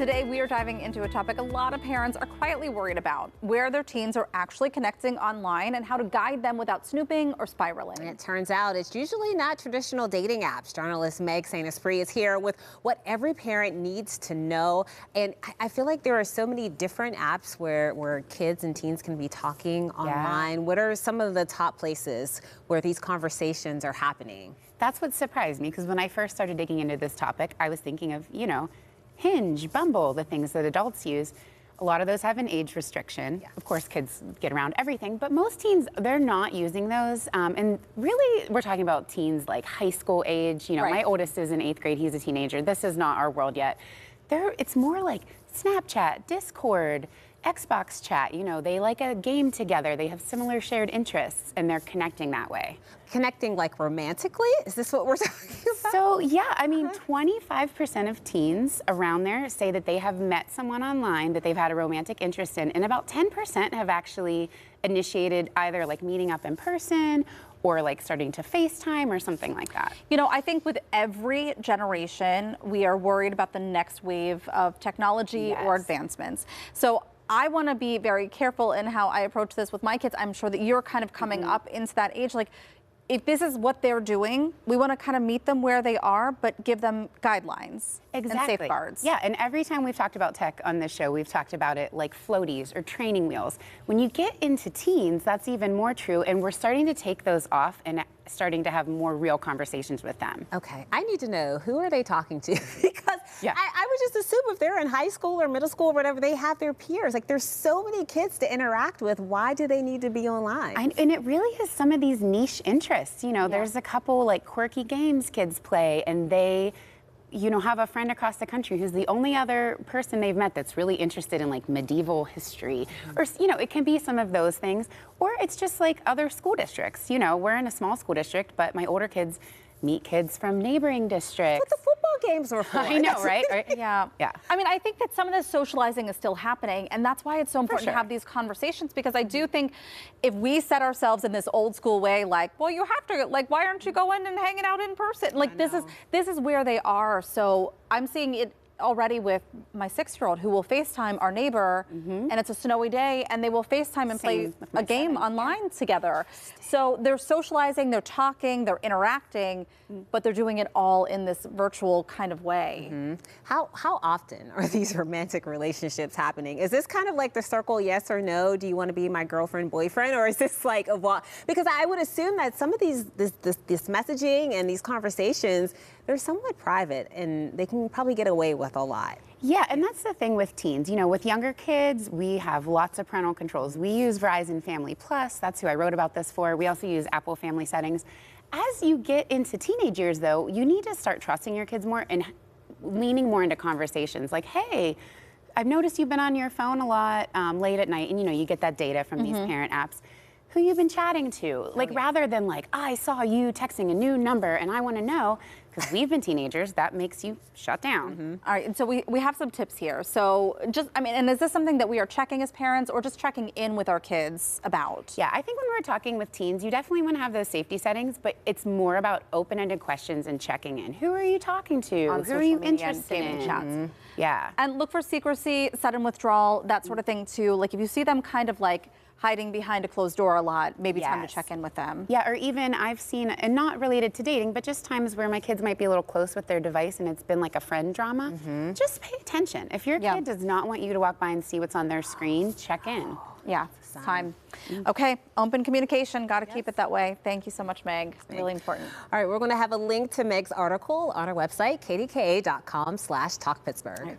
Today, we are diving into a topic a lot of parents are quietly worried about, where their teens are actually connecting online and how to guide them without snooping or spiraling. And it turns out it's usually not traditional dating apps. Journalist Meg St-Esprit is here with what every parent needs to know. And I feel like there are so many different apps where kids and teens can be talking online. What are some of the top places where these conversations are happening? That's what surprised me, because when I first started digging into this topic, I was thinking of, Hinge, Bumble, the things that adults use. A lot of those have an age restriction. Of course, kids get around everything, but most teens, they're not using those. And really, we're talking about teens like high school age. My oldest is in 8th grade. He's a teenager. This is not our world yet. It's more like Snapchat, Discord, Xbox chat. They like a game together. They have similar shared interests, and they're connecting that way. Connecting like romantically? Is this what we're talking about? So, 25% of teens around there say that they have met someone online that they've had a romantic interest in, and about 10% have actually initiated either like meeting up in person or like starting to FaceTime or something like that. I think with every generation, we are worried about the next wave of technology or advancements. So I want to be very careful in how I approach this with my kids. I'm sure that you're kind of coming up into that age. Like, if this is what they're doing, we want to kind of meet them where they are, but give them guidelines and safeguards. Yeah, and every time we've talked about tech on this show, we've talked about it like floaties or training wheels. When you get into teens, that's even more true, and we're starting to take those off and starting to have more real conversations with them. Okay, I need to know, who are they talking to? Because I would just assume if they're in high school or middle school or whatever, they have their peers. Like, there's so many kids to interact with. Why do they need to be online? And it really is some of these niche interests. There's a couple like quirky games kids play, and they have a friend across the country who's the only other person they've met that's really interested in like medieval history. Or, it can be some of those things. Or it's just like other school districts. We're in a small school district, but my older kids meet kids from neighboring districts. What the football games are for. I know, right? Yeah. I mean, I think that some of this socializing is still happening, and that's why it's so important to have these conversations, because I do think if we set ourselves in this old school way, like, well, you have to, like, why aren't you going and hanging out in person? Like, this is where they are. So I'm seeing it already with my 6-year-old, who will FaceTime our neighbor, and it's a snowy day, and they will FaceTime and play a game online together. So they're socializing, they're talking, they're interacting, but they're doing it all in this virtual kind of way. How often are these romantic relationships happening? Is this kind of like the circle yes or no? Do you want to be my girlfriend, boyfriend? Or is this like because I would assume that some of this messaging and these conversations, they're somewhat private, and they can probably get away with a lot. Yeah, and that's the thing with teens. With younger kids, we have lots of parental controls. We use Verizon Family Plus. That's who I wrote about this for. We also use Apple Family Settings. As you get into teenage years, though, you need to start trusting your kids more and leaning more into conversations like, hey, I've noticed you've been on your phone a lot late at night, and you get that data from these parent apps. Who you've been chatting to, rather than like, I saw you texting a new number and I want to know, because we've been teenagers, that makes you shut down. All right, and so we have some tips here. So and is this something that we are checking as parents, or just checking in with our kids about? Yeah, I think when we're talking with teens, you definitely want to have those safety settings, but it's more about open-ended questions and checking in. Who are you talking to? On Who are you interested in? Chats. Yeah. And look for secrecy, sudden withdrawal, that sort of thing too. Like, if you see them kind of like hiding behind a closed door a lot, maybe time to check in with them. Yeah, or even I've seen, and not related to dating, but just times where my kids might be a little close with their device and it's been like a friend drama. Just pay attention. If your kid does not want you to walk by and see what's on their screen, check in. Yeah, it's time. Okay, open communication, got to keep it that way. Thank you so much, Meg. Really important. All right, we're going to have a link to Meg's article on our website, kdka.com/talkpittsburgh.